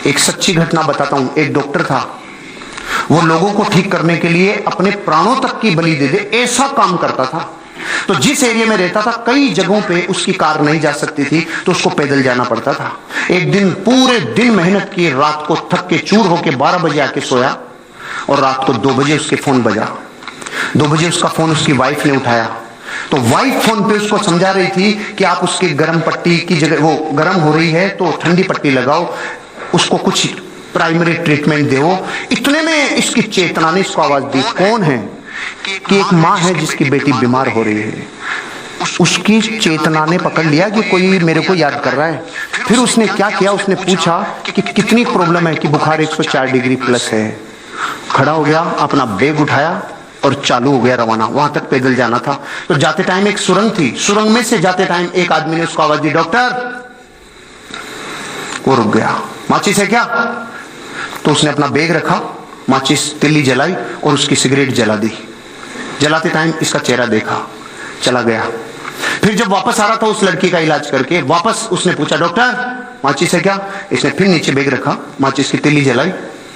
एक सच्ची घटना बताता हूं। एक डॉक्टर था, वो लोगों को ठीक करने के लिए अपने प्राणों तक की बलि दे दे ऐसा काम करता था। तो जिस एरिया में रहता था कई जगहों पे उसकी कार नहीं जा सकती थी, तो उसको पैदल जाना पड़ता था। एक दिन पूरे दिन मेहनत की, रात को थक के चूर होके 12 बजे आके सोया और रात को 2 बजे उसके फोन बजा। 2 बजे उसका फोन उसकी वाइफ ने उठाया, तो वाइफ फोन पे उसको समझा रही थी कि आप उसकी गर्म पट्टी की जगह, वो गर्म हो रही है तो ठंडी पट्टी लगाओ, उसको कुछ प्राइमरी ट्रीटमेंट दो। इतने में इसकी चेतना ने इसको आवाज दी, कौन है? कि एक माँ है जिसकी बेटी बीमार हो रही है। उसकी चेतना ने पकड़ लिया कि कोई मेरे को याद कर रहा है। फिर उसने क्या किया, उसने पूछा कि कितनी प्रॉब्लम है, कि बुखार 104 डिग्री प्लस है। खड़ा हो गया, अपना बैग उठाया और चालू हो गया रवाना। वहां तक पैदल जाना था। तो जाते टाइम एक सुरंग थी, सुरंग में से जाते टाइम एक आदमी ने उसको आवाज दी, डॉक्टर। वो रुक गया। माचिस है क्या? तो उसने अपना बैग रखा, माचिस तिल्ली जलाई और उसकी सिगरेट जला दी। जलाते टाइम इसका चेहरा देखा, चला गया। फिर जब वापस आ रहा था उस लड़की का इलाज करके, वापस उसने पूछा, डॉक्टर माचिस है क्या? इसने फिर नीचे बैग रखा, माचिस की तिल्ली जलाई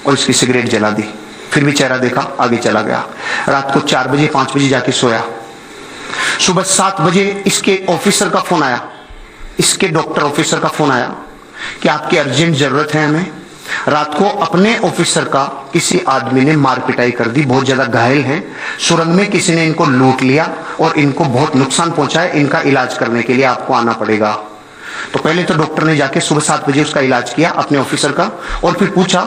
और इसकी सिगरेट जला दी। फिर भी चेहरा देखा, आगे चला गया। रात को 4 बजे 5 बजे जाके सोया। सुबह 7 बजे इसके ऑफिसर का फोन आया, इसके डॉक्टर ऑफिसर का फोन आया कि आपकी अर्जेंट जरूरत है हमें। रात को अपने ऑफिसर का किसी आदमी ने मार पिटाई कर दी, बहुत ज्यादा घायल हैं। सुरंग में किसी ने इनको लूट लिया और इनको बहुत नुकसान पहुंचाया, इनका इलाज करने के लिए आपको आना पड़ेगा। तो पहले तो डॉक्टर ने जाके सुबह 7 बजे उसका इलाज किया अपने ऑफिसर का, और फिर पूछा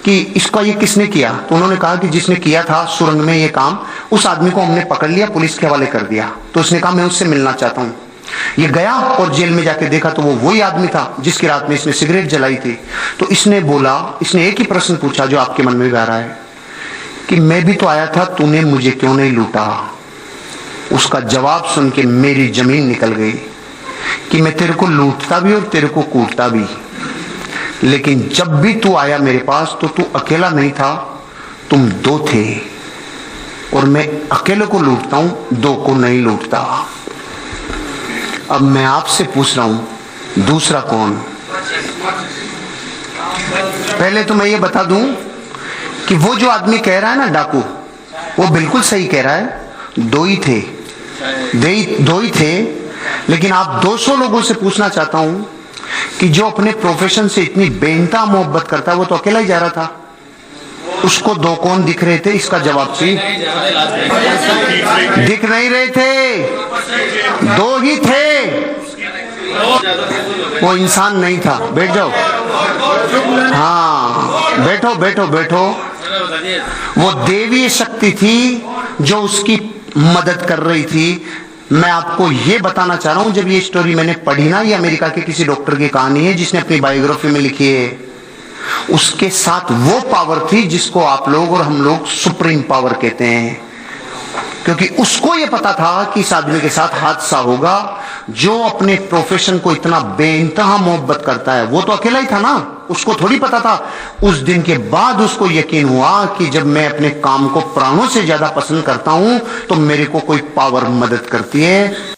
कि इसका ये किसने किया? तो उन्होंने कहा कि जिसने किया था सुरंग में ये काम, उस आदमी को हमने पकड़ लिया, पुलिस के हवाले कर दिया। तो उसने कहा मैं उससे मिलना चाहता हूं। ये गया और जेल में जाके देखा तो वो वही आदमी था जिसकी रात में इसने सिगरेट जलाई थी। तो इसने बोला, इसने एक ही प्रश्न पूछा जो आपके मन में भी आ रहा है कि मैं भी तो आया था, तूने मुझे क्यों नहीं लूटा? उसका जवाब सुन के मेरी जमीन निकल गई कि मैं तेरे को लूटता भी और तेरे को कूटता भी, लेकिन जब भी तू आया मेरे पास तो तू अकेला नहीं था, तुम 2 थे, और मैं अकेले को लूटता हूं, 2 को नहीं लूटता। अब मैं आपसे पूछ रहा हूं, दूसरा कौन? पहले तो मैं ये बता दूं कि वो जो आदमी कह रहा है ना डाकू, वो बिल्कुल सही कह रहा है। 2 ही थे, 2 ही थे। लेकिन आप 200 लोगों से पूछना चाहता हूं कि जो अपने प्रोफेशन से इतनी बेइंतहा मोहब्बत करता है, वो तो अकेला ही जा रहा था। उसको 2 कौन दिख रहे थे? इसका जवाब सी दिख नहीं रहे थे, 2 ही थे। वो इंसान नहीं था। बैठ जाओ, हाँ बैठो बैठो बैठो। वो देवीय शक्ति थी जो उसकी मदद कर रही थी। मैं आपको ये बताना चाह रहा हूं, जब ये स्टोरी मैंने पढ़ी ना, ये अमेरिका के किसी डॉक्टर की कहानी है जिसने अपनी बायोग्राफी में लिखी है। उसके साथ वो पावर थी जिसको आप लोग और हम लोग सुप्रीम पावर कहते हैं, क्योंकि उसको ये पता था कि इस आदमी के साथ हादसा होगा। जो अपने प्रोफेशन को इतना बेइंतहा मोहब्बत करता है, वो तो अकेला ही था ना, उसको थोड़ी पता था। उस दिन के बाद उसको यकीन हुआ कि जब मैं अपने काम को प्राणों से ज्यादा पसंद करता हूं तो मेरे को कोई पावर मदद करती है।